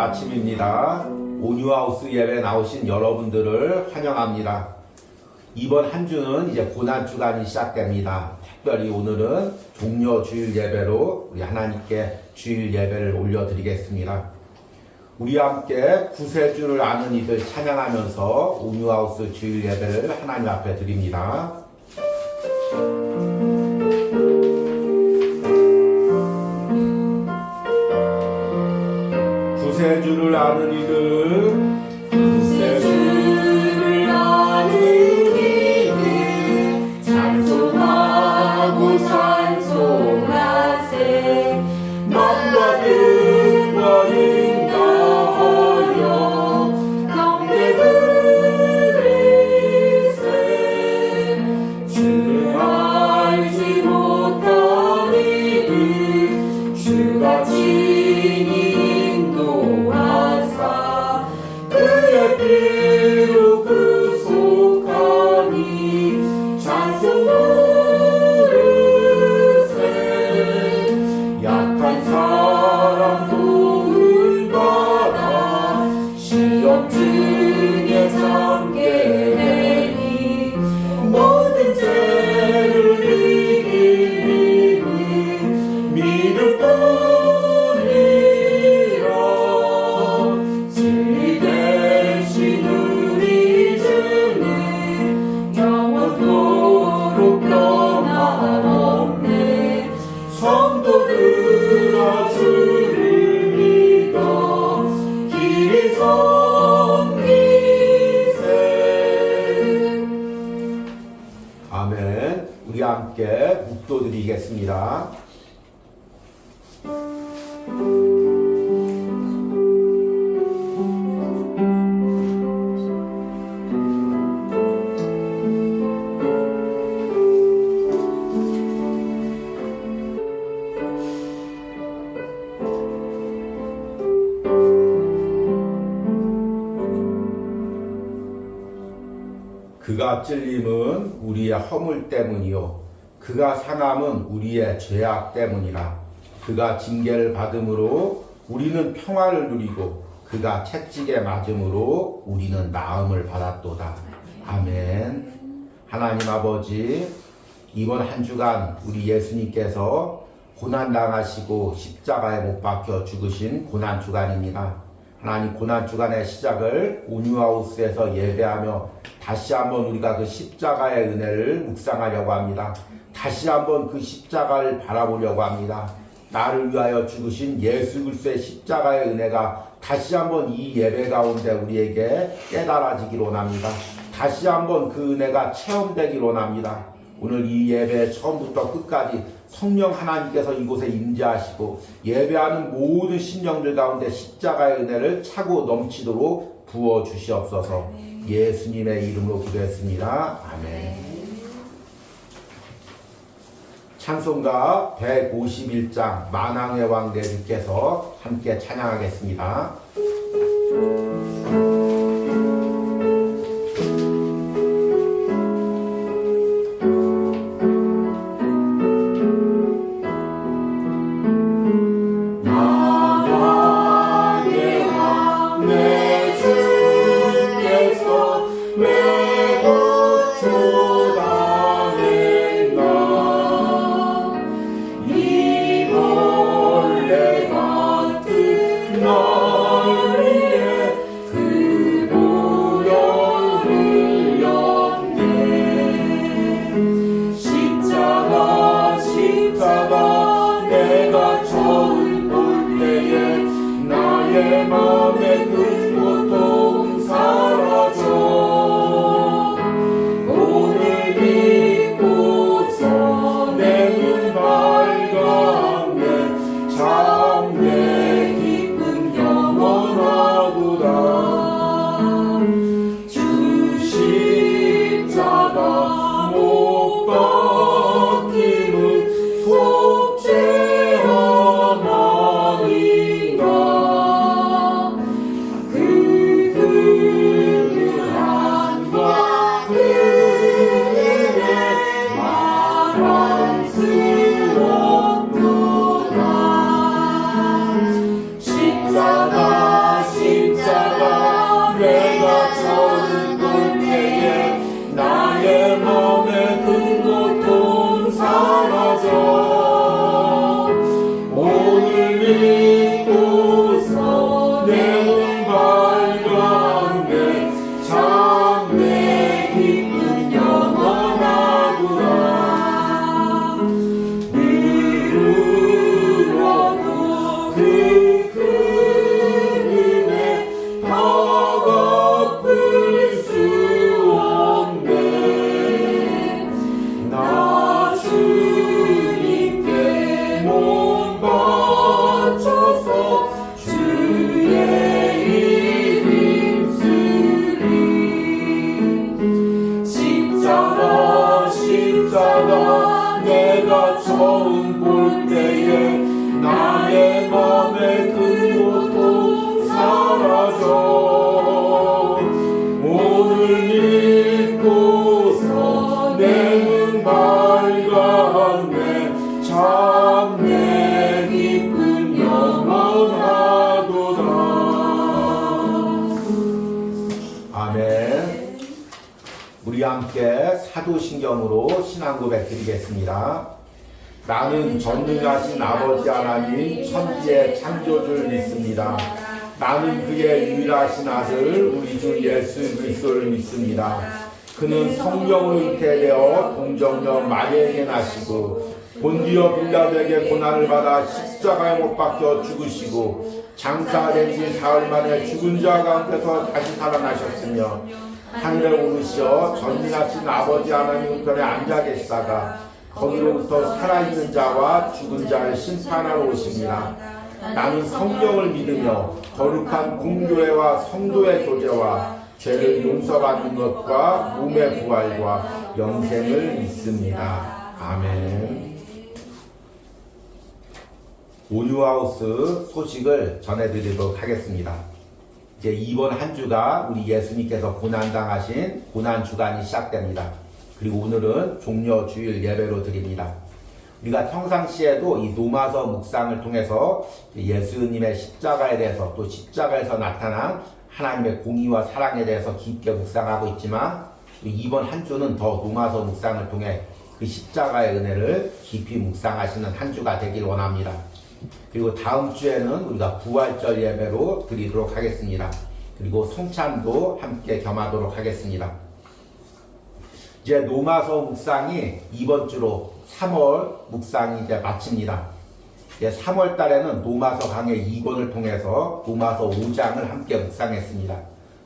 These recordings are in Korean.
아침입니다. 온유하우스 예배 나오신 여러분들을 환영합니다. 이번 한 주는 이제 고난주간이 시작됩니다. 특별히 오늘은 종려 주일 예배로 우리 하나님께 주일 예배를 올려드리겠습니다. 우리와 함께 구세주를 아는 이들 찬양하면서 온유하우스 주일 예배를 하나님 앞에 드립니다. 구세주를 아는 이들, 구세주를 아는 이들 찬송하고 찬송하세. 만과 등과 인가하여 경배들을 세. 주를 알지 못한 이들 주가 친히 인도하사 그의 피로 구속하니 찬송 부르세. 약한 사람 도움 받아 시험 중에 잠게 되니 모든 죄를 이길 힘은 믿음 뿐이라. 진리 되신 우리 주는 영원토록 변함없네. 성도들아 주를 믿어 길이 섬기세. 아멘. 우리 함께 묵도드리겠습니다. 그가 찔림은 우리의 허물 때문이요 그가 상함은 우리의 죄악 때문이라. 그가 징계를 받음으로 우리는 평화를 누리고 그가 채찍에 맞음으로 우리는 나음을 받았도다. 아멘. 하나님 아버지, 이번 한 주간 우리 예수님께서 고난당하시고 십자가에 못 박혀 죽으신 고난주간입니다. 하나님, 고난주간의 시작을 온유하우스에서 예배하며 다시 한번 우리가 그 십자가의 은혜를 묵상하려고 합니다. 다시 한번 그 십자가를 바라보려고 합니다. 나를 위하여 죽으신 예수 그리스도의 십자가의 은혜가 다시 한번 이 예배 가운데 우리에게 깨달아지기로 원합니다. 다시 한번 그 은혜가 체험되기로 원합니다. 오늘 이 예배 처음부터 끝까지 성령 하나님께서 이곳에 임재하시고 예배하는 모든 심령들 가운데 십자가의 은혜를 차고 넘치도록 부어주시옵소서. 예수님의 이름으로 기도했습니다. 아멘. 찬송가 151장 만왕의 왕 대주께서 함께 찬양하겠습니다. 널 위해 그 기쁨 영원하구나. 늘 울어도 그 은혜 갚을 수 없네. 나 주님께 몸 바쳐서 주의 일 힘쓰리. 십자가 내가 처음 볼 때에 나의 맘의 그 고통 사라져. 오늘 읽고서 내는 밝았네. 참 내 기쁨 영원하도다. 아멘. 우리 함께 사도신경으로 신앙 고백 드리겠습니다. 나는 전능하신 아버지 하나님 천지의 창조주를 믿습니다. 나는 그의 유일하신 아들 우리 주 예수 그리스도를 믿습니다. 그는 성령으로 잉태되어 동정녀 마리아에게 나시고 본디오 빌라도에게 고난을 받아 십자가에 못 박혀 죽으시고 장사된 지 사흘 만에 죽은 자 가운데서 다시 살아나셨으며 하늘에 오르시어 전능하신 아버지 하나님 우편에 앉아 계시다가 거기로부터 살아있는 자와 죽은 자를 심판하러 오십니다. 나는 성령을 믿으며 거룩한 공교회와 성도의 교제와 죄를 용서받는 것과 몸의 부활과 영생을 믿습니다. 아멘. 온유하우스 소식을 전해드리도록 하겠습니다. 이제 이번 한 주가 우리 예수님께서 고난당하신 고난주간이 시작됩니다. 그리고 오늘은 종려주일 예배로 드립니다. 우리가 평상시에도 이 노마서 묵상을 통해서 예수님의 십자가에 대해서 또 십자가에서 나타난 하나님의 공의와 사랑에 대해서 깊게 묵상하고 있지만 이번 한 주는 더 노마서 묵상을 통해 그 십자가의 은혜를 깊이 묵상하시는 한 주가 되길 원합니다. 그리고 다음 주에는 우리가 부활절 예배로 드리도록 하겠습니다. 그리고 성찬도 함께 겸하도록 하겠습니다. 이제 노마서 묵상이 이번 주로 3월 묵상이 이제 마칩니다. 이제 3월 달에는 노마서 강의 2권을 통해서 노마서 5장을 함께 묵상했습니다.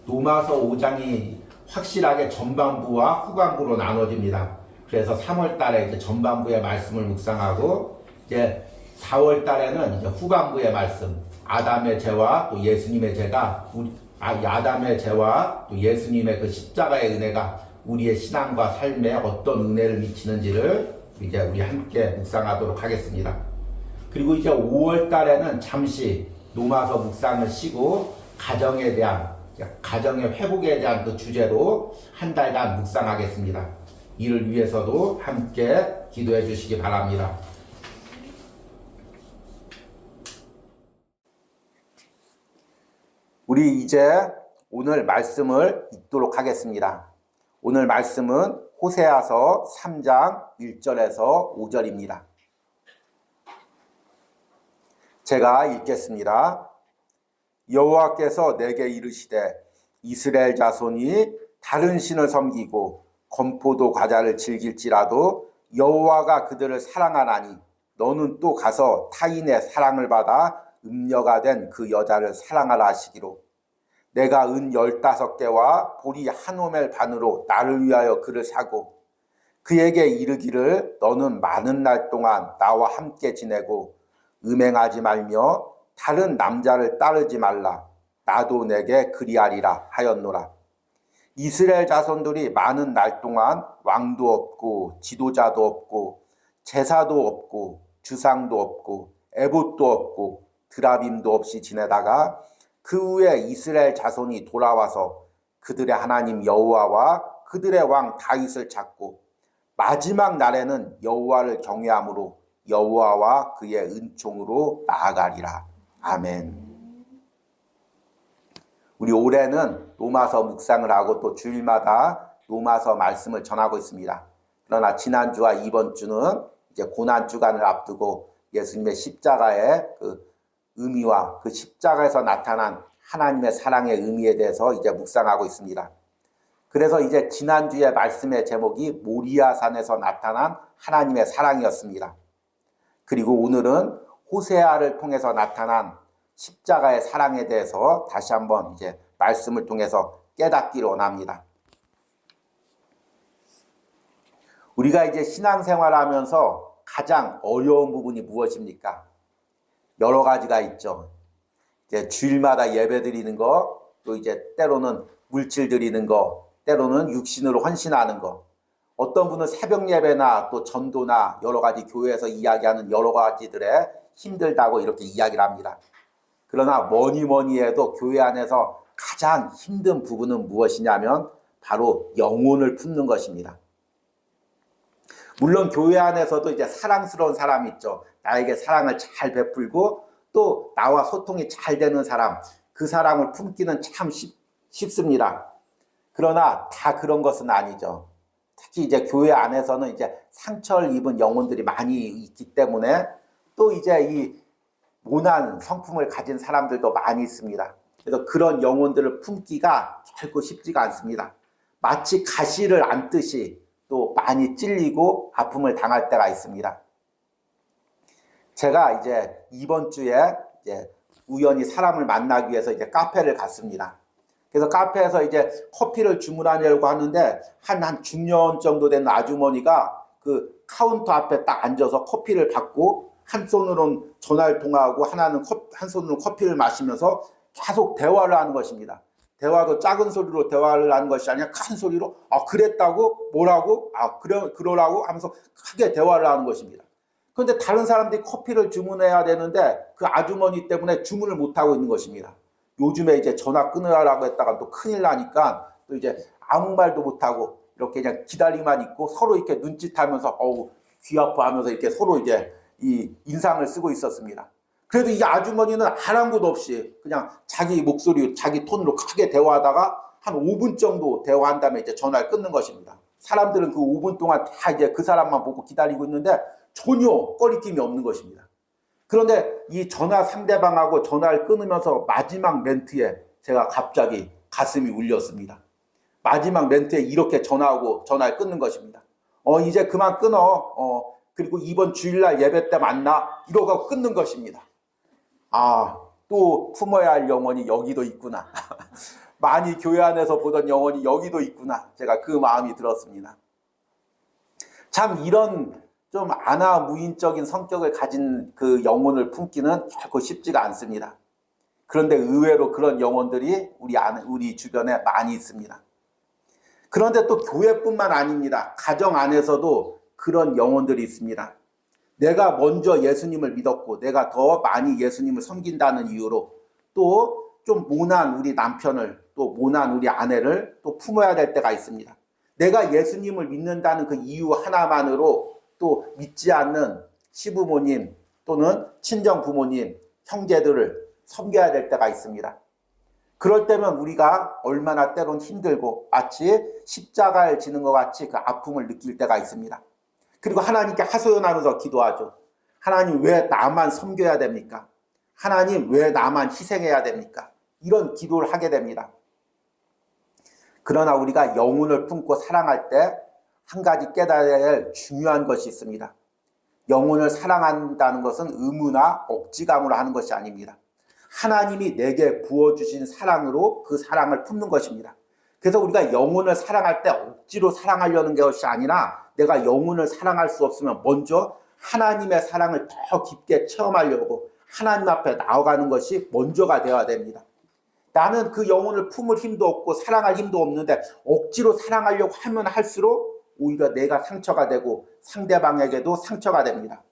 노마서 5장이 확실하게 전반부와 후반부로 나눠집니다. 그래서 3월 달에 이제 전반부의 말씀을 묵상하고 이제 4월 달에는 이제 후반부의 말씀, 아담의 죄와 또 예수님의 죄가 아담의 죄와 또 예수님의 그 십자가의 은혜가 우리의 신앙과 삶에 어떤 은혜를 미치는지를 이제 우리 함께 묵상하도록 하겠습니다. 그리고 이제 5월 달에는 잠시 노마서 묵상을 쉬고 가정에 대한 가정의 회복에 대한 그 주제로 한 달간 묵상하겠습니다. 이를 위해서도 함께 기도해 주시기 바랍니다. 우리 이제 오늘 말씀을 읽도록 하겠습니다. 오늘 말씀은 호세아서 3장 1절에서 5절입니다. 제가 읽겠습니다. 여호와께서 내게 이르시되 이스라엘 자손이 다른 신을 섬기고 건포도 과자를 즐길지라도 여호와가 그들을 사랑하나니 너는 또 가서 타인의 사랑을 받아 음녀가 된 그 여자를 사랑하라 하시기로 내가 은 15개와 보리 한 오멜 반으로 나를 위하여 그를 사고 그에게 이르기를 너는 많은 날 동안 나와 함께 지내고 음행하지 말며 다른 남자를 따르지 말라 나도 내게 그리하리라 하였노라. 이스라엘 자손들이 많은 날 동안 왕도 없고 지도자도 없고 제사도 없고 주상도 없고 에봇도 없고 드라빔도 없이 지내다가 그 후에 이스라엘 자손이 돌아와서 그들의 하나님 여호와와 그들의 왕 다윗을 찾고 마지막 날에는 여호와를 경외함으로 여호와와 그의 은총으로 나아가리라. 아멘. 우리 올해는 노마서 묵상을 하고 또 주일마다 노마서 말씀을 전하고 있습니다. 그러나 지난주와 이번 주는 이제 고난주간을 앞두고 예수님의 십자가의 그 의미와 그 십자가에서 나타난 하나님의 사랑의 의미에 대해서 이제 묵상하고 있습니다. 그래서 이제 지난주에 말씀의 제목이 모리아산에서 나타난 하나님의 사랑이었습니다. 그리고 오늘은 호세아를 통해서 나타난 십자가의 사랑에 대해서 다시 한번 이제 말씀을 통해서 깨닫기를 원합니다. 우리가 이제 신앙생활하면서 가장 어려운 부분이 무엇입니까? 여러 가지가 있죠. 이제 주일마다 예배 드리는 거, 또 이제 때로는 물질 드리는 거, 때로는 육신으로 헌신하는 거. 어떤 분은 새벽 예배나 또 전도나 여러 가지 교회에서 이야기하는 여러 가지들에 힘들다고 이렇게 이야기를 합니다. 그러나 뭐니 해도 교회 안에서 가장 힘든 부분은 무엇이냐면 바로 영혼을 품는 것입니다. 물론 교회 안에서도 이제 사랑스러운 사람이 있죠. 나에게 사랑을 잘 베풀고 또 나와 소통이 잘 되는 사람, 그 사람을 품기는 참 쉽습니다. 그러나 다 그런 것은 아니죠. 특히 이제 교회 안에서는 이제 상처를 입은 영혼들이 많이 있기 때문에 또 이제 이 모난 성품을 가진 사람들도 많이 있습니다. 그래서 그런 영혼들을 품기가 결코 쉽지가 않습니다. 마치 가시를 안듯이 또 많이 찔리고 아픔을 당할 때가 있습니다. 제가 이제 이번 주에 이제 우연히 사람을 만나기 위해서 이제 카페를 갔습니다. 그래서 카페에서 이제 커피를 주문하려고 하는데 한 중년 정도 된 아주머니가 그 카운터 앞에 딱 앉아서 커피를 받고 한 손으로는 전화를 통화하고 한 손으로 커피를 마시면서 계속 대화를 하는 것입니다. 대화도 작은 소리로 대화를 하는 것이 아니라 큰 소리로 그랬다고 뭐라고 그러라고 하면서 크게 대화를 하는 것입니다. 그런데 다른 사람들이 커피를 주문해야 되는데 그 아주머니 때문에 주문을 못하고 있는 것입니다. 요즘에 이제 전화 끊으라고 했다가 또 큰일 나니까 또 이제 아무 말도 못하고 이렇게 그냥 기다리만 있고 서로 이렇게 눈짓하면서 귀 아파하면서 이렇게 서로 이제 이 인상을 쓰고 있었습니다. 그래도 이 아주머니는 아랑곳 없이 그냥 자기 목소리, 자기 톤으로 크게 대화하다가 한 5분 정도 대화한 다음에 이제 전화를 끊는 것입니다. 사람들은 그 5분 동안 다 이제 그 사람만 보고 기다리고 있는데 전혀 꺼리낌이 없는 것입니다. 그런데 이 전화 상대방하고 전화를 끊으면서 마지막 멘트에 제가 갑자기 가슴이 울렸습니다. 마지막 멘트에 이렇게 전화를 끊는 것입니다. 이제 그만 끊어. 그리고 이번 주일날 예배 때 만나. 이러고 끊는 것입니다. 또 품어야 할 영혼이 여기도 있구나. 많이 교회 안에서 보던 영혼이 여기도 있구나. 제가 그 마음이 들었습니다. 참 이런 좀 아나무인적인 성격을 가진 그 영혼을 품기는 결코 쉽지가 않습니다. 그런데 의외로 그런 영혼들이 우리 주변에 많이 있습니다. 그런데 또 교회뿐만 아닙니다. 가정 안에서도 그런 영혼들이 있습니다. 내가 먼저 예수님을 믿었고 내가 더 많이 예수님을 섬긴다는 이유로 또 좀 모난 우리 남편을 또 모난 우리 아내를 또 품어야 될 때가 있습니다. 내가 예수님을 믿는다는 그 이유 하나만으로 또 믿지 않는 시부모님 또는 친정부모님, 형제들을 섬겨야 될 때가 있습니다. 그럴 때면 우리가 얼마나 때론 힘들고 마치 십자가를 지는 것 같이 그 아픔을 느낄 때가 있습니다. 그리고 하나님께 하소연하면서 기도하죠. 하나님 왜 나만 섬겨야 됩니까? 하나님 왜 나만 희생해야 됩니까? 이런 기도를 하게 됩니다. 그러나 우리가 영혼을 품고 사랑할 때 한 가지 깨달아야 할 중요한 것이 있습니다. 영혼을 사랑한다는 것은 의무나 억지감으로 하는 것이 아닙니다. 하나님이 내게 부어주신 사랑으로 그 사랑을 품는 것입니다. 그래서 우리가 영혼을 사랑할 때 억지로 사랑하려는 것이 아니라 내가 영혼을 사랑할 수 없으면 먼저 하나님의 사랑을 더 깊게 체험하려고 하나님 앞에 나아가는 것이 먼저가 되어야 됩니다. 나는 그 영혼을 품을 힘도 없고 사랑할 힘도 없는데 억지로 사랑하려고 하면 할수록 오히려 내가 상처가 되고 상대방에게도 상처가 됩니다.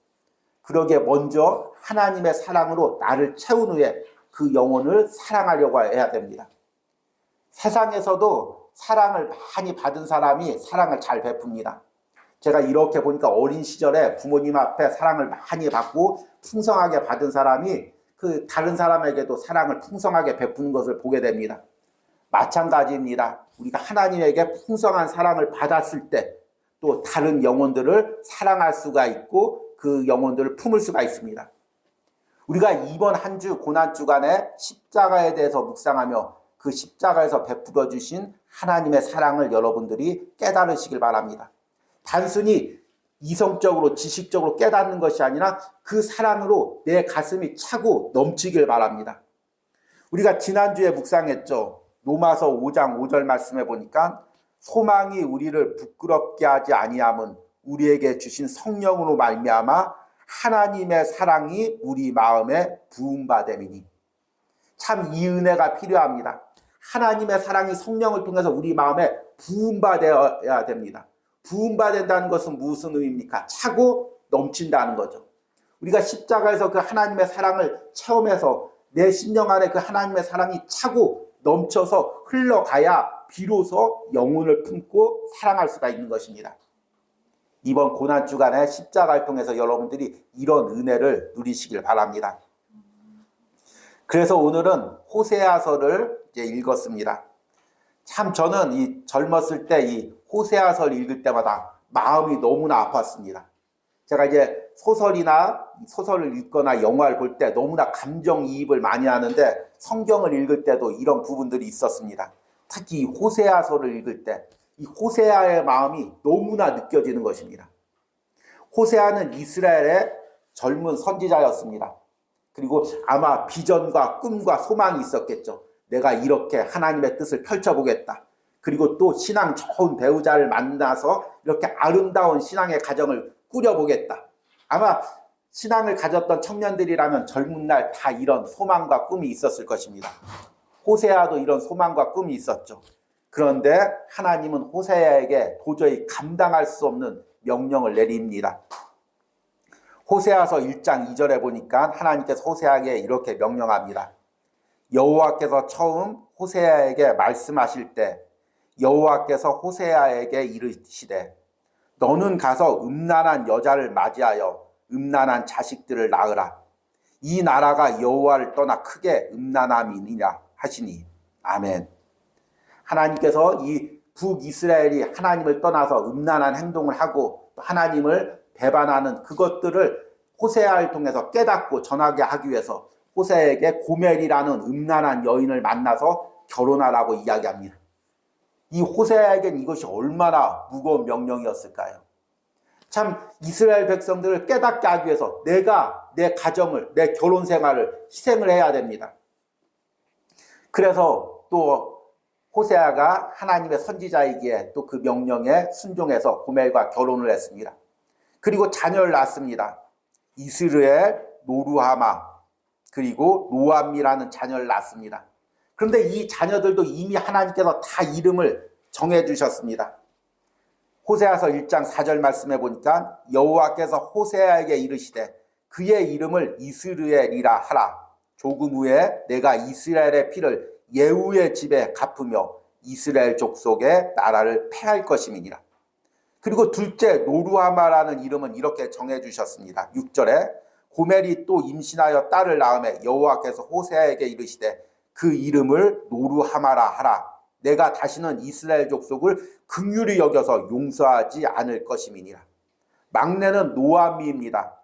그러기에 먼저 하나님의 사랑으로 나를 채운 후에 그 영혼을 사랑하려고 해야 됩니다. 세상에서도 사랑을 많이 받은 사람이 사랑을 잘 베풉니다. 제가 이렇게 보니까 어린 시절에 부모님 앞에 사랑을 많이 받고 풍성하게 받은 사람이 그 다른 사람에게도 사랑을 풍성하게 베푸는 것을 보게 됩니다. 마찬가지입니다. 우리가 하나님에게 풍성한 사랑을 받았을 때 또 다른 영혼들을 사랑할 수가 있고 그 영혼들을 품을 수가 있습니다. 우리가 이번 한 주 고난주간에 십자가에 대해서 묵상하며 그 십자가에서 베풀어 주신 하나님의 사랑을 여러분들이 깨달으시길 바랍니다. 단순히 이성적으로 지식적으로 깨닫는 것이 아니라 그 사랑으로 내 가슴이 차고 넘치길 바랍니다. 우리가 지난주에 묵상했죠. 로마서 5장 5절 말씀해 보니까 소망이 우리를 부끄럽게 하지 아니함은 우리에게 주신 성령으로 말미암아 하나님의 사랑이 우리 마음에 부음받음이니. 참 이 은혜가 필요합니다. 하나님의 사랑이 성령을 통해서 우리 마음에 부음받아야 됩니다. 부음받는다는 것은 무슨 의미입니까? 차고 넘친다는 거죠. 우리가 십자가에서 그 하나님의 사랑을 체험해서 내 심령 안에 그 하나님의 사랑이 차고 넘쳐서 흘러가야 비로소 영혼을 품고 사랑할 수가 있는 것입니다. 이번 고난주간에 십자가를 통해서 여러분들이 이런 은혜를 누리시길 바랍니다. 그래서 오늘은 호세아서를 이제 읽었습니다. 참 저는 이 젊었을 때 이 호세아서를 읽을 때마다 마음이 너무나 아팠습니다. 제가 이제 소설을 읽거나 영화를 볼 때 너무나 감정이입을 많이 하는데 성경을 읽을 때도 이런 부분들이 있었습니다. 특히 이 호세아서를 읽을 때 이 호세아의 마음이 너무나 느껴지는 것입니다. 호세아는 이스라엘의 젊은 선지자였습니다. 그리고 아마 비전과 꿈과 소망이 있었겠죠. 내가 이렇게 하나님의 뜻을 펼쳐보겠다. 그리고 또 신앙 좋은 배우자를 만나서 이렇게 아름다운 신앙의 가정을 꾸려보겠다. 아마 신앙을 가졌던 청년들이라면 젊은 날 다 이런 소망과 꿈이 있었을 것입니다. 호세아도 이런 소망과 꿈이 있었죠. 그런데 하나님은 호세아에게 도저히 감당할 수 없는 명령을 내립니다. 호세아서 1장 2절에 보니까 하나님께서 호세아에게 이렇게 명령합니다. 여호와께서 처음 호세아에게 말씀하실 때 여호와께서 호세아에게 이르시되 너는 가서 음란한 여자를 맞이하여 음란한 자식들을 낳으라. 이 나라가 여호와를 떠나 크게 음란함이니라 하시니. 아멘. 하나님께서 이 북이스라엘이 하나님을 떠나서 음란한 행동을 하고 하나님을 배반하는 그것들을 호세아를 통해서 깨닫고 전하게 하기 위해서 호세아에게 고멜이라는 음란한 여인을 만나서 결혼하라고 이야기합니다. 이 호세아에겐 이것이 얼마나 무거운 명령이었을까요? 참 이스라엘 백성들을 깨닫게 하기 위해서 내가 내 가정을, 내 결혼 생활을 희생을 해야 됩니다. 그래서 또 호세아가 하나님의 선지자이기에 또 그 명령에 순종해서 고멜과 결혼을 했습니다. 그리고 자녀를 낳았습니다. 이스르엘, 노루하마, 그리고 노암미라는 자녀를 낳았습니다. 그런데 이 자녀들도 이미 하나님께서 다 이름을 정해주셨습니다. 호세아서 1장 4절 말씀해 보니까 여호와께서 호세아에게 이르시되 그의 이름을 이스르엘이라 하라. 조금 후에 내가 이스라엘의 피를 예후의 집에 갚으며 이스라엘 족속의 나라를 패할 것임이니라. 그리고 둘째 노루하마라는 이름은 이렇게 정해주셨습니다. 6절에 고멜이 또 임신하여 딸을 낳음에 여호와께서 호세아에게 이르시되 그 이름을 노루하마라 하라. 내가 다시는 이스라엘 족속을 긍휼히 여겨서 용서하지 않을 것임이니라. 막내는 노암미입니다.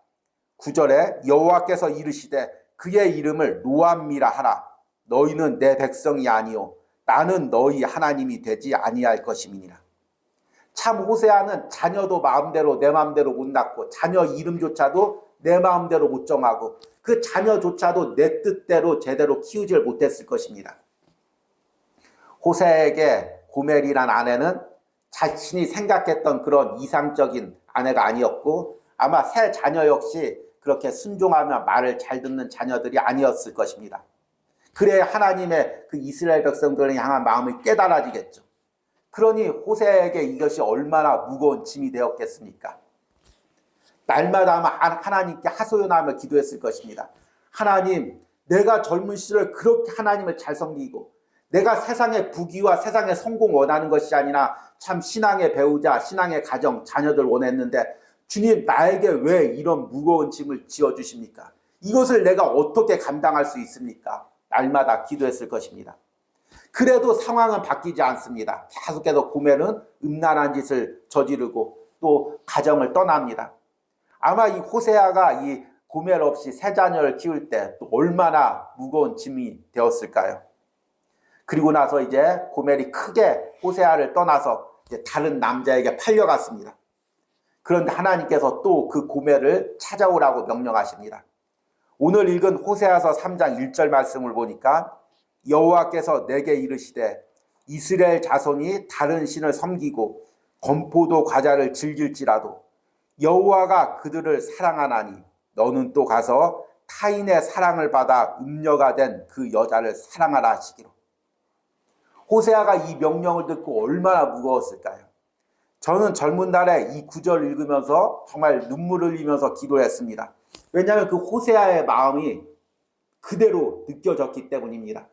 9절에 여호와께서 이르시되 그의 이름을 노암미라 하라. 너희는 내 백성이 아니요 나는 너희 하나님이 되지 아니할 것임이니라. 참 호세아는 자녀도 마음대로 내 마음대로 못 낳고 자녀 이름조차도 내 마음대로 못 정하고 그 자녀조차도 내 뜻대로 제대로 키우질 못했을 것입니다. 호세아에게 고멜이란 아내는 자신이 생각했던 그런 이상적인 아내가 아니었고 아마 새 자녀 역시 그렇게 순종하며 말을 잘 듣는 자녀들이 아니었을 것입니다. 그래야 하나님의 그 이스라엘 백성들을 향한 마음이 깨달아지겠죠. 그러니 호세아에게 이것이 얼마나 무거운 짐이 되었겠습니까? 날마다 아마 하나님께 하소연하며 기도했을 것입니다. 하나님, 내가 젊은 시절 그렇게 하나님을 잘 섬기고 내가 세상의 부귀와 세상의 성공 원하는 것이 아니라 참 신앙의 배우자, 신앙의 가정, 자녀들 원했는데 주님 나에게 왜 이런 무거운 짐을 지어주십니까? 이것을 내가 어떻게 감당할 수 있습니까? 날마다 기도했을 것입니다. 그래도 상황은 바뀌지 않습니다. 계속해서 고멜은 음란한 짓을 저지르고 또 가정을 떠납니다. 아마 이 호세아가 이 고멜 없이 세 자녀를 키울 때 또 얼마나 무거운 짐이 되었을까요? 그리고 나서 이제 고멜이 크게 호세아를 떠나서 이제 다른 남자에게 팔려갔습니다. 그런데 하나님께서 또 그 고멜을 찾아오라고 명령하십니다. 오늘 읽은 호세아서 3장 1절 말씀을 보니까 여호와께서 내게 이르시되 이스라엘 자손이 다른 신을 섬기고 건포도 과자를 즐길지라도 여호와가 그들을 사랑하나니 너는 또 가서 타인의 사랑을 받아 음녀가 된 그 여자를 사랑하라 하시기로. 호세아가 이 명령을 듣고 얼마나 무거웠을까요? 저는 젊은 날에 이 구절 읽으면서 정말 눈물을 흘리면서 기도했습니다. 왜냐하면 그 호세아의 마음이 그대로 느껴졌기 때문입니다.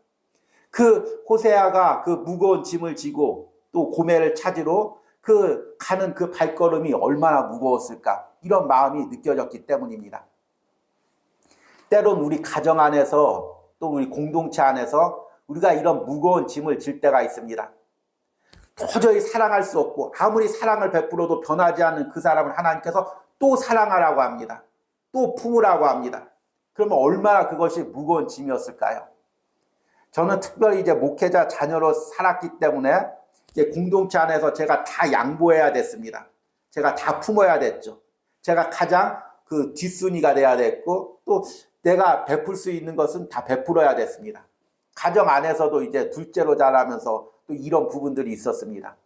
그 호세아가 그 무거운 짐을 지고 또 고멜을 찾으러 그 가는 그 발걸음이 얼마나 무거웠을까, 이런 마음이 느껴졌기 때문입니다. 때론 우리 가정 안에서 또 우리 공동체 안에서 우리가 이런 무거운 짐을 질 때가 있습니다. 도저히 사랑할 수 없고 아무리 사랑을 베풀어도 변하지 않는 그 사람을 하나님께서 또 사랑하라고 합니다. 또 품으라고 합니다. 그러면 얼마나 그것이 무거운 짐이었을까요? 저는 특별히 이제 목회자 자녀로 살았기 때문에 이제 공동체 안에서 제가 다 양보해야 됐습니다. 제가 다 품어야 됐죠. 제가 가장 그 뒷순위가 돼야 됐고 또 내가 베풀 수 있는 것은 다 베풀어야 됐습니다. 가정 안에서도 이제 둘째로 자라면서 또 이런 부분들이 있었습니다.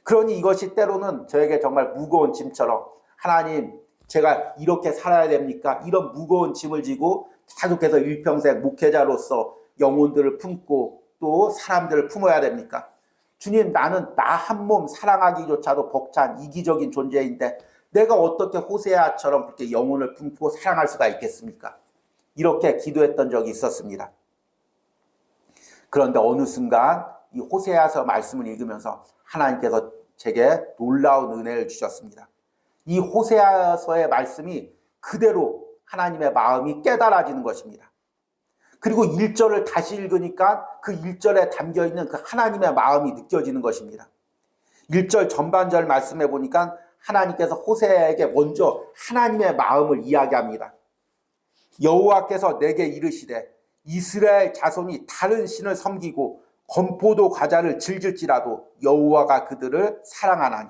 그러니 이것이 때로는 저에게 정말 무거운 짐처럼, 하나님 제가 이렇게 살아야 됩니까? 이런 무거운 짐을 지고 계속해서 일평생 목회자로서 영혼들을 품고 또 사람들을 품어야 됩니까? 주님, 나는 나 한 몸 사랑하기조차도 벅찬 이기적인 존재인데 내가 어떻게 호세아처럼 그렇게 영혼을 품고 사랑할 수가 있겠습니까? 이렇게 기도했던 적이 있었습니다. 그런데 어느 순간 이 호세아서 말씀을 읽으면서 하나님께서 제게 놀라운 은혜를 주셨습니다. 이 호세아서의 말씀이 그대로 하나님의 마음이 깨달아지는 것입니다. 그리고 1절을 다시 읽으니까 그 1절에 담겨있는 그 하나님의 마음이 느껴지는 것입니다. 1절 전반절 말씀해 보니까 하나님께서 호세아에게 먼저 하나님의 마음을 이야기합니다. 여호와께서 내게 이르시되 이스라엘 자손이 다른 신을 섬기고 건포도 과자를 즐길지라도 여호와가 그들을 사랑하나니.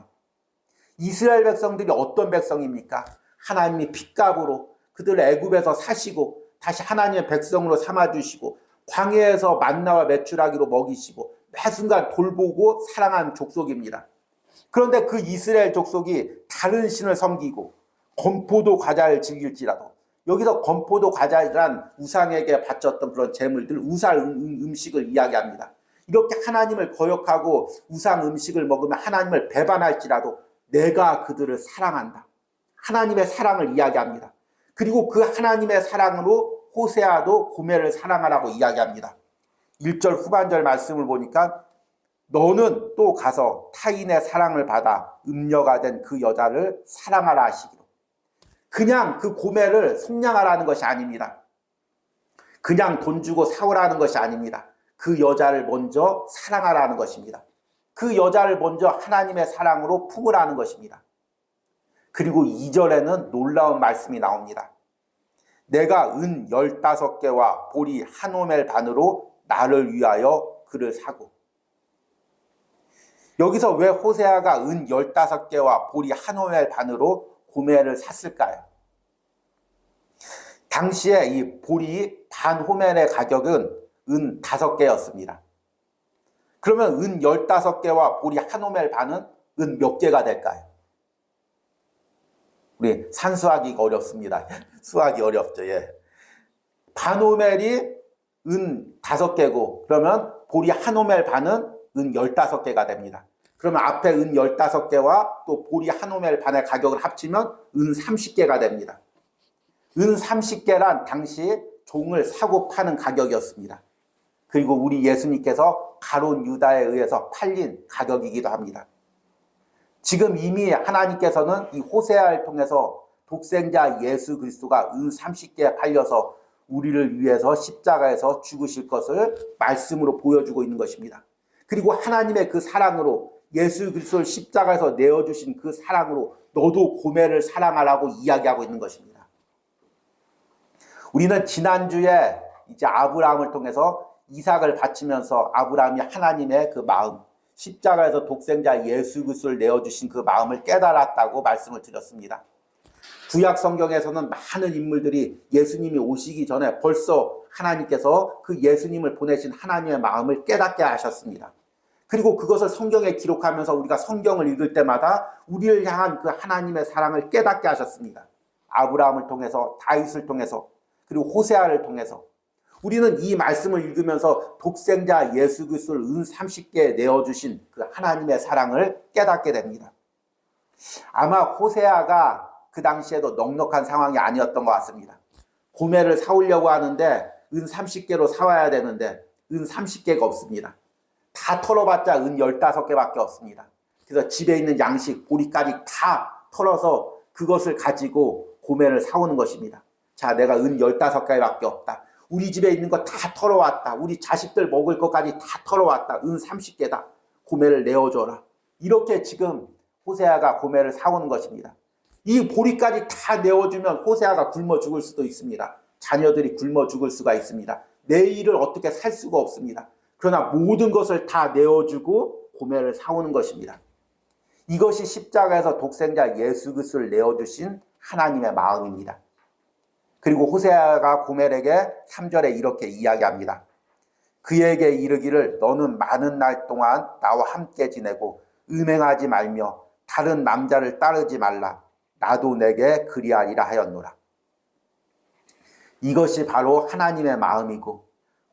이스라엘 백성들이 어떤 백성입니까? 하나님이 핏값으로 그들을 애굽에서 사시고 다시 하나님의 백성으로 삼아주시고 광야에서 만나와 메추라기로 먹이시고 매 순간 돌보고 사랑하는 족속입니다. 그런데 그 이스라엘 족속이 다른 신을 섬기고 건포도 과자를 즐길지라도, 여기서 건포도 과자란 우상에게 바쳤던 그런 제물들, 우상 음식을 이야기합니다. 이렇게 하나님을 거역하고 우상 음식을 먹으면 하나님을 배반할지라도 내가 그들을 사랑한다. 하나님의 사랑을 이야기합니다. 그리고 그 하나님의 사랑으로 호세아도 고멜을 사랑하라고 이야기합니다. 1절 후반절 말씀을 보니까 너는 또 가서 타인의 사랑을 받아 음녀가 된 그 여자를 사랑하라 하시기로. 그냥 그 고멜을 속량하라는 것이 아닙니다. 그냥 돈 주고 사오라는 것이 아닙니다. 그 여자를 먼저 사랑하라는 것입니다. 그 여자를 먼저 하나님의 사랑으로 품으라는 것입니다. 그리고 2절에는 놀라운 말씀이 나옵니다. 내가 은 15개와 보리 한 오멜 반으로 나를 위하여 그를 사고. 여기서 왜 호세아가 은 15개와 보리 한 오멜 반으로 고멜을 샀을까요? 당시에 이 보리 반 호멜의 가격은 은 5개였습니다. 그러면 은 15개와 보리 한 오멜 반은 은 몇 개가 될까요? 우리 산수하기 어렵습니다. 수학이 어렵죠. 예. 반 오멜이 은 5개고 그러면 보리 한 오멜 반은 은 15개가 됩니다. 그러면 앞에 은 15개와 또 보리 한 오멜 반의 가격을 합치면 은 30개가 됩니다. 은 30개란 당시 종을 사고 파는 가격이었습니다. 그리고 우리 예수님께서 가룟 유다에 의해서 팔린 가격이기도 합니다. 지금 이미 하나님께서는 이 호세아를 통해서 독생자 예수 그리스도가 은 30개에 팔려서 우리를 위해서 십자가에서 죽으실 것을 말씀으로 보여주고 있는 것입니다. 그리고 하나님의 그 사랑으로 예수 그리스도를 십자가에서 내어주신 그 사랑으로 너도 고멜을 사랑하라고 이야기하고 있는 것입니다. 우리는 지난주에 이제 아브라함을 통해서 이삭을 바치면서 아브라함이 하나님의 그 마음, 십자가에서 독생자 예수 그리스도를 내어주신 그 마음을 깨달았다고 말씀을 드렸습니다. 구약 성경에서는 많은 인물들이 예수님이 오시기 전에 벌써 하나님께서 그 예수님을 보내신 하나님의 마음을 깨닫게 하셨습니다. 그리고 그것을 성경에 기록하면서 우리가 성경을 읽을 때마다 우리를 향한 그 하나님의 사랑을 깨닫게 하셨습니다. 아브라함을 통해서, 다윗을 통해서, 그리고 호세아를 통해서 우리는 이 말씀을 읽으면서 독생자 예수 그리스도를 은 30개에 내어주신 그 하나님의 사랑을 깨닫게 됩니다. 아마 호세아가 그 당시에도 넉넉한 상황이 아니었던 것 같습니다. 고멜을 사오려고 하는데 은 30개로 사와야 되는데 은 30개가 없습니다. 다 털어봤자 은 15개밖에 없습니다. 그래서 집에 있는 양식, 보리까지 다 털어서 그것을 가지고 고멜을 사오는 것입니다. 자, 내가 은 15개밖에 없다. 우리 집에 있는 거 다 털어왔다. 우리 자식들 먹을 것까지 다 털어왔다. 은 30개다. 고멜을 내어줘라. 이렇게 지금 호세아가 고멜을 사오는 것입니다. 이 보리까지 다 내어주면 호세아가 굶어 죽을 수도 있습니다. 자녀들이 굶어 죽을 수가 있습니다. 내일을 어떻게 살 수가 없습니다. 그러나 모든 것을 다 내어주고 고멜을 사오는 것입니다. 이것이 십자가에서 독생자 예수 그리스도를 내어주신 하나님의 마음입니다. 그리고 호세아가 고멜에게 3절에 이렇게 이야기합니다. 그에게 이르기를 너는 많은 날 동안 나와 함께 지내고 음행하지 말며 다른 남자를 따르지 말라. 나도 내게 그리하리라 하였노라. 이것이 바로 하나님의 마음이고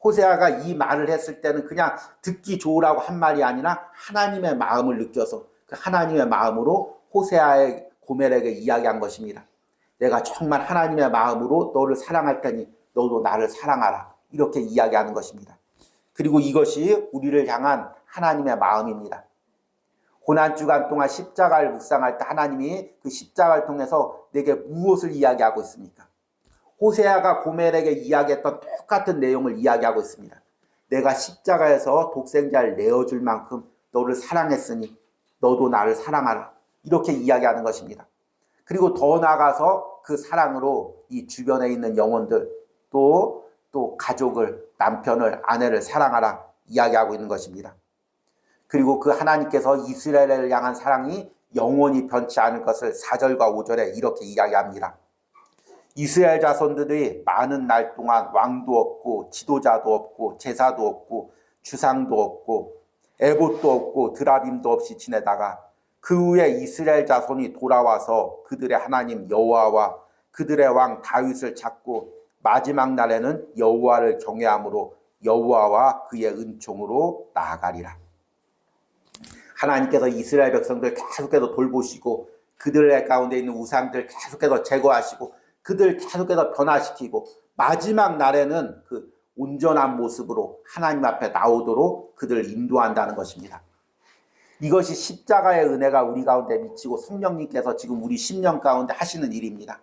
호세아가 이 말을 했을 때는 그냥 듣기 좋으라고 한 말이 아니라 하나님의 마음을 느껴서 그 하나님의 마음으로 호세아의 고멜에게 이야기한 것입니다. 내가 정말 하나님의 마음으로 너를 사랑할 테니 너도 나를 사랑하라. 이렇게 이야기하는 것입니다. 그리고 이것이 우리를 향한 하나님의 마음입니다. 고난주간 동안 십자가를 묵상할 때 하나님이 그 십자가를 통해서 내게 무엇을 이야기하고 있습니까? 호세아가 고멜에게 이야기했던 똑같은 내용을 이야기하고 있습니다. 내가 십자가에서 독생자를 내어줄 만큼 너를 사랑했으니 너도 나를 사랑하라. 이렇게 이야기하는 것입니다. 그리고 더 나아가서 그 사랑으로 이 주변에 있는 영혼들 또 가족을, 남편을, 아내를 사랑하라 이야기하고 있는 것입니다. 그리고 그 하나님께서 이스라엘을 향한 사랑이 영원히 변치 않을 것을 4절과 5절에 이렇게 이야기합니다. 이스라엘 자손들이 많은 날 동안 왕도 없고 지도자도 없고 제사도 없고 주상도 없고 에봇도 없고 드라빔도 없이 지내다가 그 후에 이스라엘 자손이 돌아와서 그들의 하나님 여호와와 그들의 왕 다윗을 찾고 마지막 날에는 여호와를 경외함으로 여호와와 그의 은총으로 나아가리라. 하나님께서 이스라엘 백성들 계속해서 돌보시고 그들의 가운데 있는 우상들 계속해서 제거하시고 그들 계속해서 변화시키고 마지막 날에는 그 온전한 모습으로 하나님 앞에 나오도록 그들을 인도한다는 것입니다. 이것이 십자가의 은혜가 우리 가운데 미치고 성령님께서 지금 우리 심령 가운데 하시는 일입니다.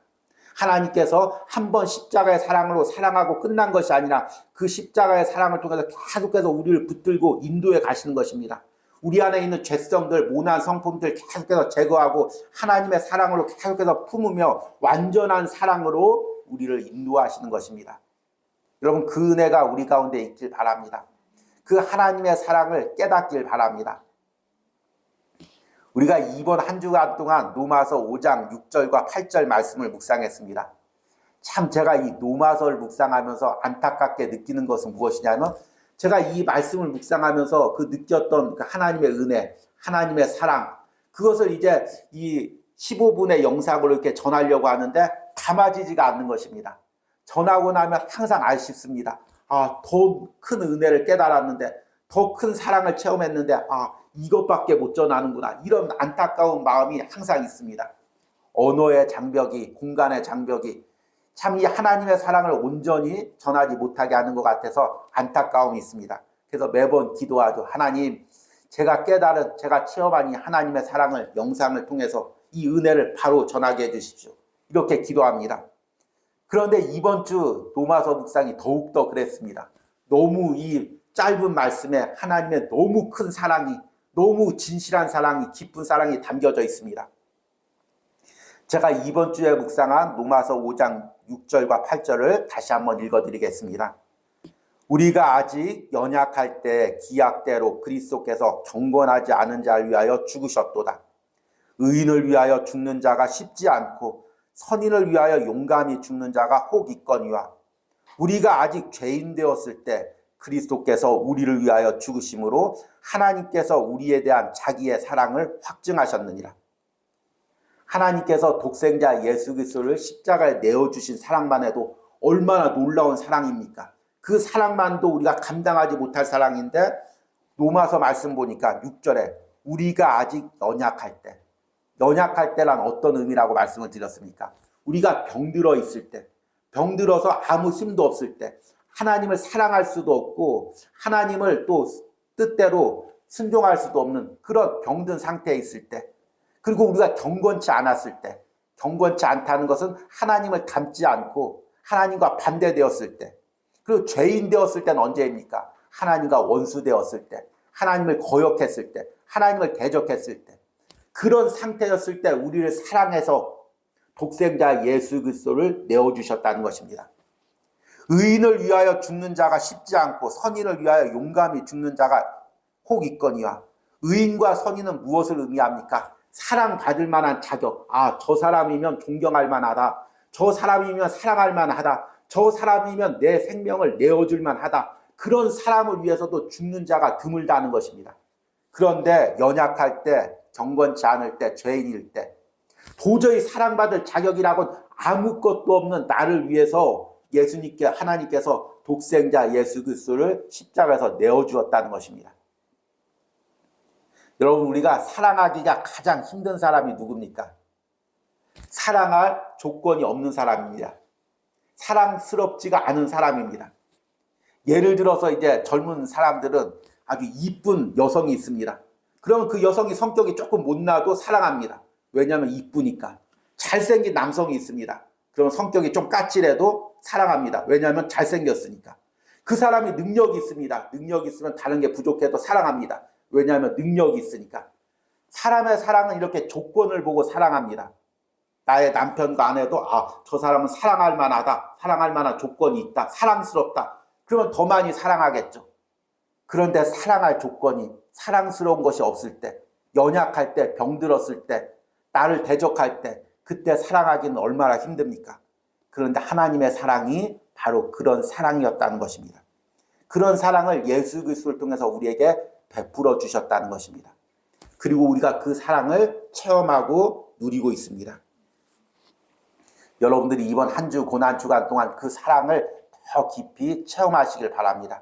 하나님께서 한 번 십자가의 사랑으로 사랑하고 끝난 것이 아니라 그 십자가의 사랑을 통해서 계속해서 우리를 붙들고 인도해 가시는 것입니다. 우리 안에 있는 죄성들, 모난 성품들 계속해서 제거하고 하나님의 사랑으로 계속해서 품으며 완전한 사랑으로 우리를 인도하시는 것입니다. 여러분, 그 은혜가 우리 가운데 있길 바랍니다. 그 하나님의 사랑을 깨닫길 바랍니다. 우리가 이번 한 주간 동안 로마서 5장 6절과 8절 말씀을 묵상했습니다. 참 제가 이 로마서를 묵상하면서 안타깝게 느끼는 것은 무엇이냐면 제가 이 말씀을 묵상하면서 그 느꼈던 그 하나님의 은혜, 하나님의 사랑, 그것을 이제 이 15분의 영상으로 이렇게 전하려고 하는데 담아지지가 않는 것입니다. 전하고 나면 항상 아쉽습니다. 더 큰 은혜를 깨달았는데, 더 큰 사랑을 체험했는데, 이것밖에 못 전하는구나. 이런 안타까운 마음이 항상 있습니다. 언어의 장벽이, 공간의 장벽이 참 이 하나님의 사랑을 온전히 전하지 못하게 하는 것 같아서 안타까움이 있습니다. 그래서 매번 기도하죠. 하나님, 제가 깨달은, 제가 체험한 이 하나님의 사랑을 영상을 통해서 이 은혜를 바로 전하게 해주십시오. 이렇게 기도합니다. 그런데 이번 주 로마서 묵상이 더욱더 그랬습니다. 너무 이 짧은 말씀에 하나님의 너무 큰 사랑이, 너무 진실한 사랑이, 깊은 사랑이 담겨져 있습니다. 제가 이번 주에 묵상한 로마서 5장 6절과 8절을 다시 한번 읽어드리겠습니다. 우리가 아직 연약할 때 기약대로 그리스도께서 경건하지 않은 자를 위하여 죽으셨도다. 의인을 위하여 죽는 자가 쉽지 않고 선인을 위하여 용감히 죽는 자가 혹 있거니와 우리가 아직 죄인 되었을 때 그리스도께서 우리를 위하여 죽으심으로 하나님께서 우리에 대한 자기의 사랑을 확증하셨느니라. 하나님께서 독생자 예수 그리스도를 십자가에 내어주신 사랑만 해도 얼마나 놀라운 사랑입니까? 그 사랑만도 우리가 감당하지 못할 사랑인데 로마서 말씀 보니까 6절에 우리가 아직 연약할 때란 어떤 의미라고 말씀을 드렸습니까? 우리가 병들어 있을 때, 병들어서 아무 힘도 없을 때, 하나님을 사랑할 수도 없고 하나님을 또 뜻대로 순종할 수도 없는 그런 병든 상태에 있을 때, 그리고 우리가 경건치 않았을 때, 경건치 않다는 것은 하나님을 닮지 않고 하나님과 반대되었을 때, 그리고 죄인 되었을 때는 언제입니까? 하나님과 원수 되었을 때, 하나님을 거역했을 때, 하나님을 대적했을 때, 그런 상태였을 때 우리를 사랑해서 독생자 예수 그리스도를 내어주셨다는 것입니다. 의인을 위하여 죽는 자가 쉽지 않고 선인을 위하여 용감히 죽는 자가 혹 있거니와 의인과 선인은 무엇을 의미합니까? 사랑받을 만한 자격. 저 사람이면 존경할 만하다. 저 사람이면 사랑할 만하다. 저 사람이면 내 생명을 내어줄 만하다. 그런 사람을 위해서도 죽는 자가 드물다는 것입니다. 그런데 연약할 때, 경건치 않을 때, 죄인일 때 도저히 사랑받을 자격이라고는 아무것도 없는 나를 위해서 하나님께서 독생자 예수 그리스도를 십자가에서 내어주었다는 것입니다. 여러분, 우리가 사랑하기가 가장 힘든 사람이 누굽니까? 사랑할 조건이 없는 사람입니다. 사랑스럽지가 않은 사람입니다. 예를 들어서 이제 젊은 사람들은 아주 이쁜 여성이 있습니다. 그러면 그 여성이 성격이 조금 못나도 사랑합니다. 왜냐하면 이쁘니까. 잘생긴 남성이 있습니다. 그러면 성격이 좀 까칠해도 사랑합니다. 왜냐하면 잘생겼으니까. 그 사람이 능력이 있습니다. 능력이 있으면 다른 게 부족해도 사랑합니다. 왜냐하면 능력이 있으니까. 사람의 사랑은 이렇게 조건을 보고 사랑합니다. 나의 남편과 아내도 저 사람은 사랑할 만하다. 사랑할 만한 조건이 있다. 사랑스럽다. 그러면 더 많이 사랑하겠죠. 그런데 사랑할 조건이 사랑스러운 것이 없을 때, 연약할 때, 병들었을 때, 나를 대적할 때, 그때 사랑하기는 얼마나 힘듭니까? 그런데 하나님의 사랑이 바로 그런 사랑이었다는 것입니다. 그런 사랑을 예수 그리스도를 통해서 우리에게 베풀어 주셨다는 것입니다. 그리고 우리가 그 사랑을 체험하고 누리고 있습니다. 여러분들이 이번 한 주 고난 주간 동안 그 사랑을 더 깊이 체험하시길 바랍니다.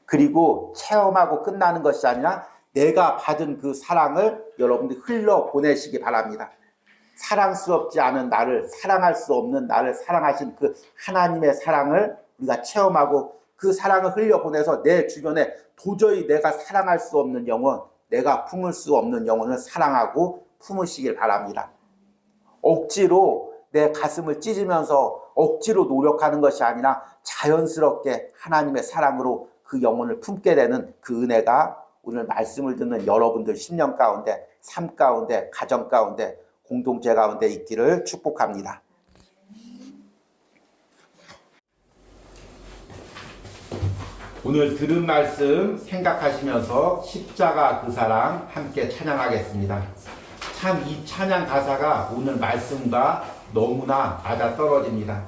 그리고 체험하고 끝나는 것이 아니라 내가 받은 그 사랑을 여러분들이 흘려보내시기 바랍니다. 사랑스럽지 않은 나를, 사랑할 수 없는 나를 사랑하신 그 하나님의 사랑을 우리가 체험하고 그 사랑을 흘려보내서 내 주변에 도저히 내가 사랑할 수 없는 영혼, 내가 품을 수 없는 영혼을 사랑하고 품으시길 바랍니다. 억지로 내 가슴을 찢으면서 억지로 노력하는 것이 아니라 자연스럽게 하나님의 사랑으로 그 영혼을 품게 되는 그 은혜가 오늘 말씀을 듣는 여러분들 심령 가운데, 삶 가운데, 가정 가운데, 공동체 가운데 있기를 축복합니다. 오늘 들은 말씀 생각하시면서 십자가 그 사랑 함께 찬양하겠습니다. 참 이 찬양 가사가 오늘 말씀과 너무나 맞아떨어집니다.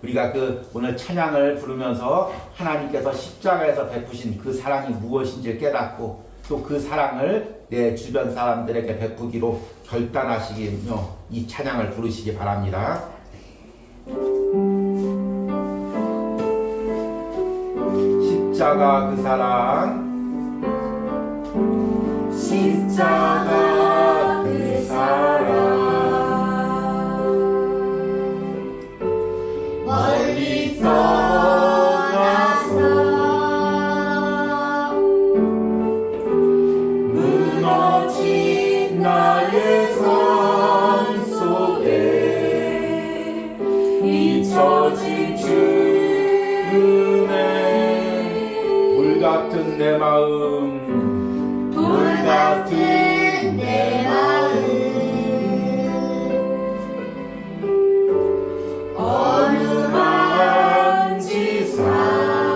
우리가 오늘 찬양을 부르면서 하나님께서 십자가에서 베푸신 그 사랑이 무엇인지 깨닫고 또 그 사랑을 내 주변 사람들에게 베푸기로 결단하시며 이 찬양을 부르시기 바랍니다. 십자가 그 사랑, 십자가 그 사랑, 멀리 떠나서 무너진 나의 삶 속에 잊혀진 주 은혜, 돌같은 내 마음, 돌같은 내 마음, 어루만지사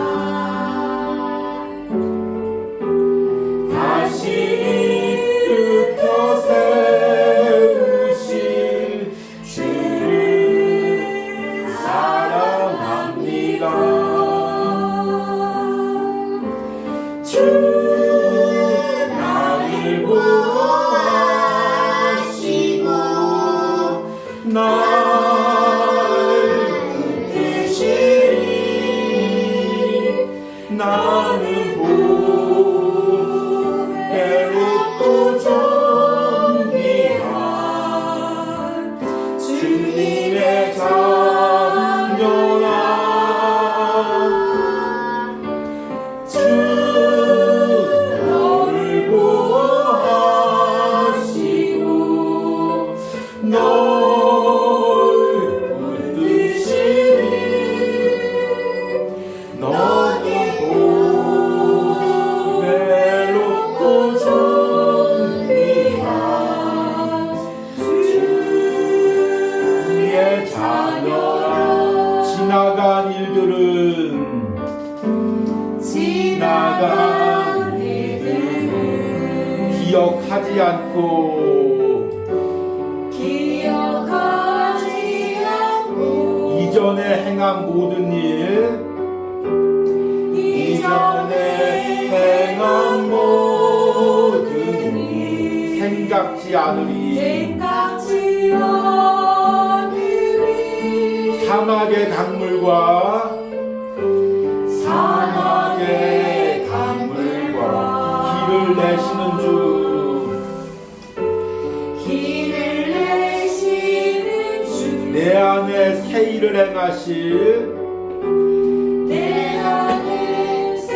않고 기억하지 않고 이전에 행한 모든 일 이전에 행한 모든 일 생각지 않으리 생각지 않으리 사막의 강물과 사막의 강물과 길을 내시는 주 길을 내시는 주 내 안에 새 일을 행하실 내 안에 새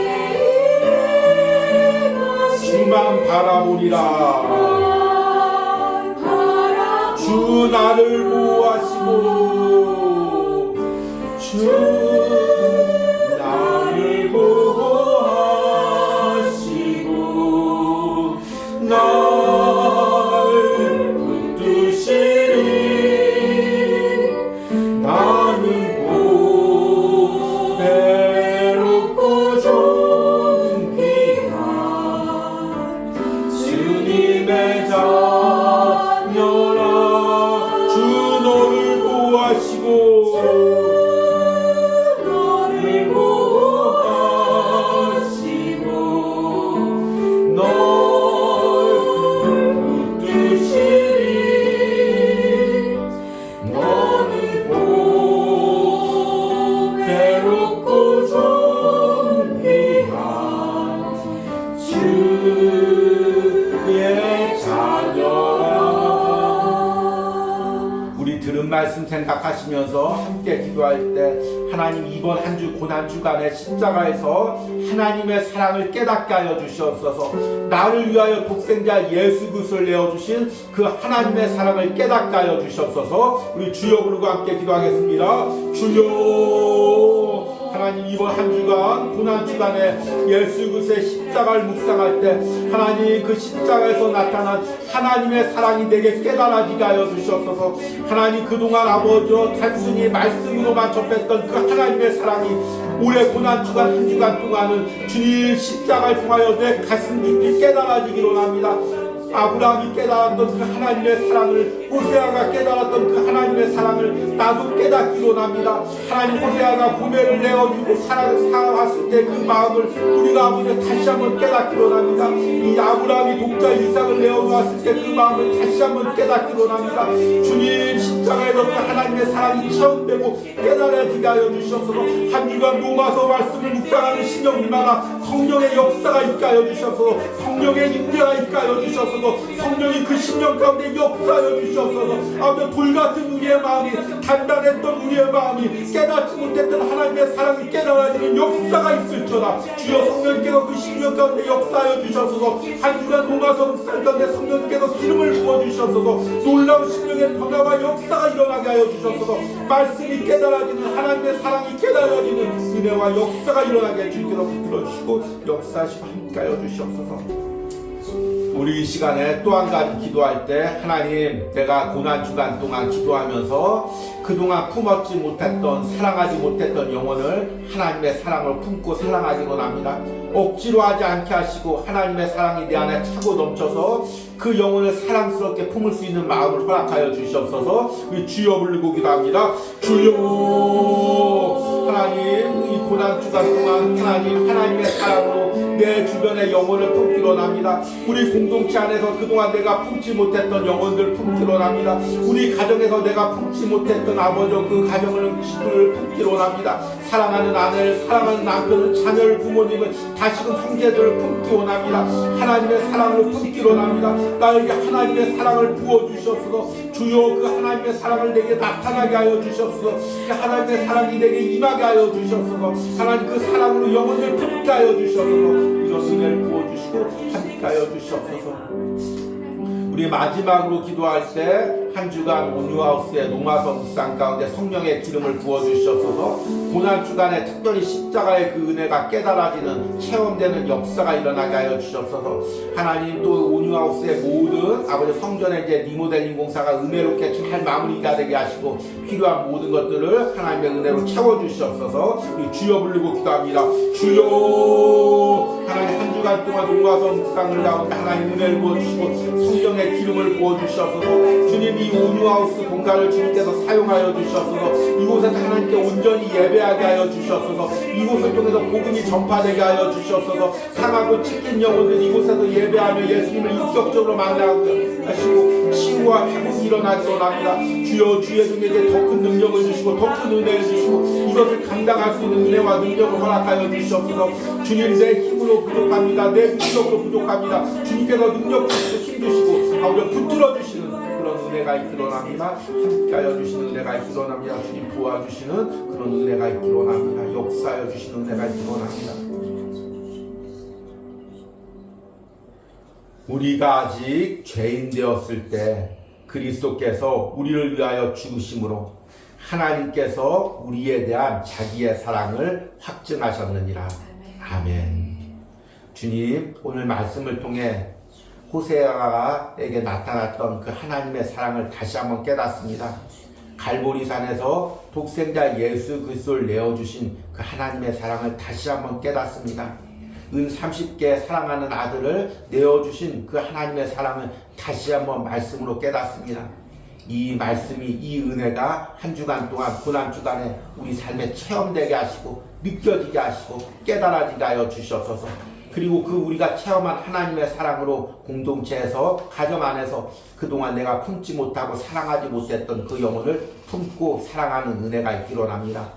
일을 행하시는 주만 바라보리라 주 나를 보호하시고 주 나를 보호하시고 날 붙드시리 나는 곧 배롭고 존귀한 주님의 자녀라 주 너를 보호하시고 너를 보호하시고 널 붙드시리 너는 곧 배롭고 존귀한 주의 자녀라 우리 들은 말씀 생각하시면서 함께 기도할 때 하나님 이번 한 주 고난 주간에 십자가에서 하나님의 사랑을 깨닫게 하여 주시옵소서 나를 위하여 독생자 예수 그리스도를 내어주신 그 하나님의 사랑을 깨닫게 하여 주시옵소서 우리 주여 부르고 함께 기도하겠습니다 주여 하나님 이번 한 주간 고난 주간에 예수 그리스도의 십자가를 묵상할 때 하나님 그 십자가에서 나타난 하나님의 사랑이 내게 깨달아지게 하여 주시옵소서 하나님 그동안 아버지와 단순히 말씀으로만 접했던 그 하나님의 사랑이 올해 고난 주간 한 주간 동안은 주님 십자가를 통하여 내 가슴 깊이 깨달아지기로 합니다 아브라함이 깨달았던 그 하나님의 사랑을 호세아가 깨달았던 그 하나님의 사랑을 나도 깨닫기로 합니다 하나님 호세아가 고멜을 내어주고 살아왔을 때 그 마음을 우리가 아버지 다시 한번 깨닫기로 합니다 이 아브라함이 독자 이삭을 내어놓았을 때 그 마음을 다시 한번 깨닫기로 합니다 주님 십자가에서 그 하나님의 사랑이 체험되고 깨달아지게 하여 주시옵소서 한 주간 로마서 말씀을 묵상하는 신령님마다 성령의 역사가 있게 하여 주시옵소서 성령의 임재가 있게 하여 주시옵소서 성령이 그 신령 가운데 역사하여 주시옵소서 아버지 돌같은 우리의 마음이 단단했던 우리의 마음이 깨닫지 못했던 하나님의 사랑이 깨달아지는 역사가 있을지어다 주여 성령께서 그 신령 가운데 역사하여 주시옵소서 한 주간 로마서 묵상 가운데 성령께서 기름을 부어주시옵소서 놀라운 신령의 변화와 역사가 일어나게 하여 주시옵소서 말씀이 깨달아지는 하나님의 사랑이 깨달아지는 은혜와 역사가 일어나게 해 주시옵소서 들어주시고 역사하시고 함께하여 주시옵소서 우리 이 시간에 또 한 가지 기도할 때 하나님 내가 고난 주간 동안 기도하면서 그동안 품었지 못했던 사랑하지 못했던 영혼을 하나님의 사랑을 품고 사랑하기로 합니다 억지로 하지 않게 하시고 하나님의 사랑이 내 안에 차고 넘쳐서 그 영혼을 사랑스럽게 품을 수 있는 마음을 허락하여 주시옵소서 우리 주여 부르고 기도합니다 주여 하나님 이 고난 주간 동안 하나님의 사랑으로 내 주변의 영혼을 품기로 합니다 우리 공동체 안에서 그동안 내가 품지 못했던 영혼들 품기로 합니다 우리 가정에서 내가 품지 못했던 아버지 그 가정을 품기로 합니다 사랑하는 아내를 사랑하는 남편을 자녀를 부모님을 다시금 형제들을 품기로 합니다 하나님의 사랑을 품기로 합니다 나에게 하나님의 사랑을 부어주시옵소서 주여 그 하나님의 사랑을 내게 나타나게 하여 주시옵소서 그 하나님의 사랑이 내게 임하게 하여 주시옵소서 하나님 그 사랑으로 영혼을 품게 하여 주시옵소서 이런 은혜를 부어주시고 함께 하여 주시옵소서 우리 마지막으로 기도할 때 한 주간 온유하우스의 농화서 묵상 가운데 성령의 기름을 부어주셨어서 고난 주간에 특별히 십자가의 그 은혜가 깨달아지는 체험되는 역사가 일어나게 하여 주셨어서 하나님 또 온유하우스의 모든 아버지 성전의 이제 리모델링 공사가 은혜롭게 잘 마무리가 되게 하시고 필요한 모든 것들을 하나님의 은혜로 채워주시옵소서. 우리 주여 부르고 기도합니다. 주여. 하나님 한 주간 동안 농화서 묵상을 가운데 하나님 은혜를 부어주시고 성령의 기름을 부어주시옵소서. 주님 이 온유하우스 공간을 주님께서 사용하여 주시옵소서. 이곳에서 하나님께 온전히 예배하게 하여 주시옵소서. 이곳을 통해서 복음이 전파되게 하여 주시옵소서. 상하고 찢긴 영혼들이 이곳에서 예배하며 예수님을 인격적으로 만나게 하시고 치유와 회복이 일어나기로 합니다. 주여 주의 중에게 더 큰 능력을 주시고 더 큰 은혜를 주시고 이것을 감당할 수 있는 은혜와 능력을 허락하여 주시옵소서. 주님 내 힘으로 부족합니다. 내 능력으로 부족합니다. 주님께서 능력 주시고 힘 주시고 아버지 붙들어 주시는 그런 은혜가 있기로 합니다. 함께하여 주시는 은혜가 있기로 합니다. 주님 도와주시는 그런 은혜가 있기로 합니다. 역사하여 주시는 은혜가 있기로 합니다. 우리가 아직 죄인 되었을 때 그리스도께서 우리를 위하여 죽으심으로 하나님께서 우리에 대한 자기의 사랑을 확증하셨느니라. 아멘. 주님 오늘 말씀을 통해 호세아에게 나타났던 그 하나님의 사랑을 다시 한번 깨닫습니다. 갈보리산에서 독생자 예수 그리스도를 내어주신 그 하나님의 사랑을 다시 한번 깨닫습니다. 은 30개 사랑하는 아들을 내어주신 그 하나님의 사랑을 다시 한번 말씀으로 깨닫습니다. 이 말씀이 이 은혜가 한 주간 동안 고난 주간에 우리 삶에 체험되게 하시고 느껴지게 하시고 깨달아지게 하여 주시옵소서. 그리고 그 우리가 체험한 하나님의 사랑으로 공동체에서 가정 안에서 그동안 내가 품지 못하고 사랑하지 못했던 그 영혼을 품고 사랑하는 은혜가 있기로 합니다.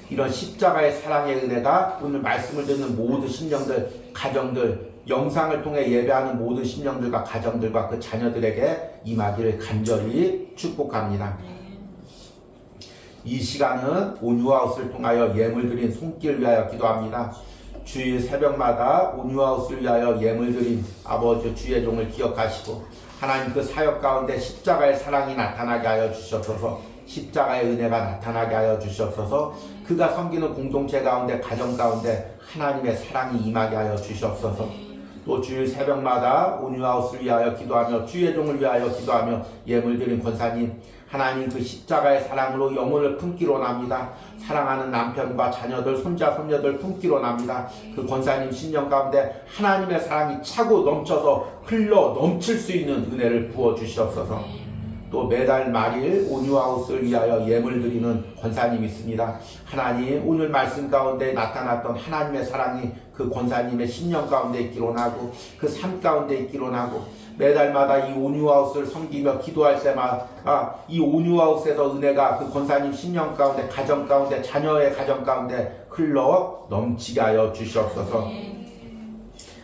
이런 십자가의 사랑의 은혜가 오늘 말씀을 듣는 모든 심령들, 가정들, 영상을 통해 예배하는 모든 심령들과 가정들과 그 자녀들에게 임하기를 간절히 축복합니다. 이 시간은 온유하우스를 통하여 예물 드린 손길을 위하여 기도합니다. 주일 새벽마다 온유하우스를 위하여 예물 드린 아버지 주의 종을 기억하시고 하나님 그 사역 가운데 십자가의 사랑이 나타나게 하여 주시옵소서. 십자가의 은혜가 나타나게 하여 주시옵소서. 그가 섬기는 공동체 가운데 가정 가운데 하나님의 사랑이 임하게 하여 주시옵소서. 또 주일 새벽마다 온유하우스를 위하여 기도하며 주의 종을 위하여 기도하며 예물 드린 권사님 하나님 그 십자가의 사랑으로 영혼을 품기로 합니다. 사랑하는 남편과 자녀들 손자 손녀들 품기로 합니다. 그 권사님 신령 가운데 하나님의 사랑이 차고 넘쳐서 흘러 넘칠 수 있는 은혜를 부어 주시옵소서. 또 매달 말일 온유하우스를 위하여 예물 드리는 권사님이 있습니다. 하나님 오늘 말씀 가운데 나타났던 하나님의 사랑이 그 권사님의 신령 가운데 있기로 하고 그 삶 가운데 있기로 하고 매달마다 이 온유하우스를 섬기며 기도할 때마다 이 온유하우스에서 은혜가 그 권사님 신령 가운데 가정 가운데 자녀의 가정 가운데 흘러 넘치게 하여 주시옵소서.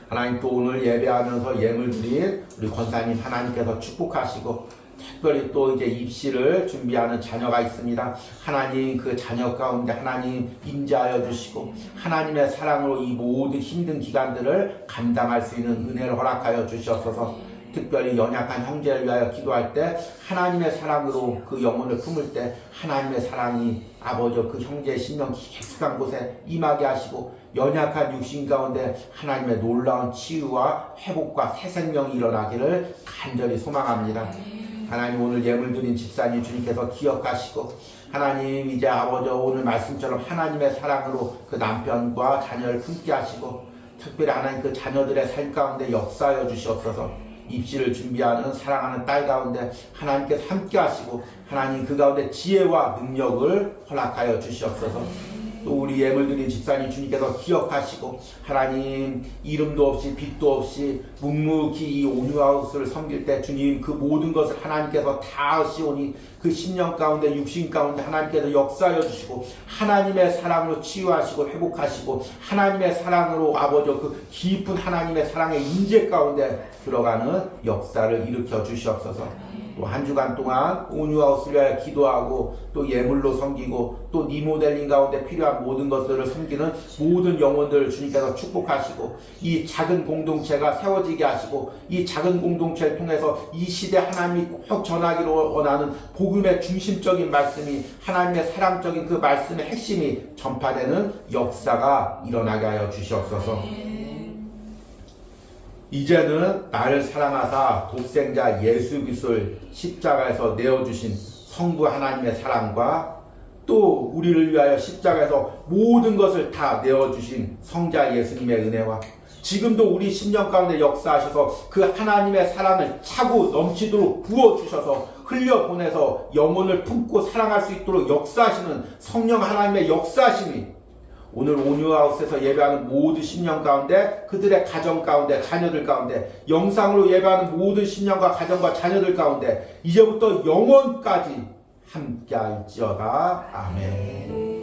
하나님 또 오늘 예배하면서 예물 드린 우리 권사님 하나님께서 축복하시고 특별히 또 이제 입시를 준비하는 자녀가 있습니다. 하나님 그 자녀 가운데 하나님 임재하여 주시고 하나님의 사랑으로 이 모든 힘든 기간들을 감당할 수 있는 은혜를 허락하여 주시옵소서. 특별히 연약한 형제를 위하여 기도할 때 하나님의 사랑으로 그 영혼을 품을 때 하나님의 사랑이 아버지 그 형제의 심령 깊숙한 곳에 임하게 하시고 연약한 육신 가운데 하나님의 놀라운 치유와 회복과 새 생명이 일어나기를 간절히 소망합니다. 하나님 오늘 예물 드린 집사님 주님께서 기억하시고 하나님 이제 아버지 오늘 말씀처럼 하나님의 사랑으로 그 남편과 자녀를 품게 하시고 특별히 하나님 그 자녀들의 삶 가운데 역사하여 주시옵소서. 입시를 준비하는 사랑하는 딸 가운데 하나님께서 함께 하시고 하나님 그 가운데 지혜와 능력을 허락하여 주시옵소서. 또 우리 예물 드린 집사님 주님께서 기억하시고 하나님 이름도 없이 빛도 없이 묵묵히 이 온유하우스를 섬길 때 주님 그 모든 것을 하나님께서 다 하시오니 그 신령 가운데 육신 가운데 하나님께서 역사하여 주시고 하나님의 사랑으로 치유하시고 회복하시고 하나님의 사랑으로 아버지 그 깊은 하나님의 사랑의 임재 가운데 들어가는 역사를 일으켜 주시옵소서. 또 한 주간 동안 온유하우스를 위하여 기도하고 또 예물로 섬기고 또 리모델링 가운데 필요한 모든 것들을 섬기는 모든 영혼들을 주님께서 축복하시고 이 작은 공동체가 세워지게 하시고 이 작은 공동체를 통해서 이 시대 하나님이 꼭 전하기를 원하는 복음의 중심적인 말씀이 하나님의 사랑적인 그 말씀의 핵심이 전파되는 역사가 일어나게 하여 주시옵소서. 이제는 나를 사랑하사 독생자 예수 그리스도를 십자가에서 내어주신 성부 하나님의 사랑과 또 우리를 위하여 십자가에서 모든 것을 다 내어주신 성자 예수님의 은혜와 지금도 우리 심령 가운데 역사하셔서 그 하나님의 사랑을 차고 넘치도록 부어주셔서 흘려보내서 영혼을 품고 사랑할 수 있도록 역사하시는 성령 하나님의 역사하심이 오늘 온유하우스에서 예배하는 모든 심령 가운데 그들의 가정 가운데 자녀들 가운데 영상으로 예배하는 모든 심령과 가정과 자녀들 가운데 이제부터 영원까지 함께할지어다. 아멘.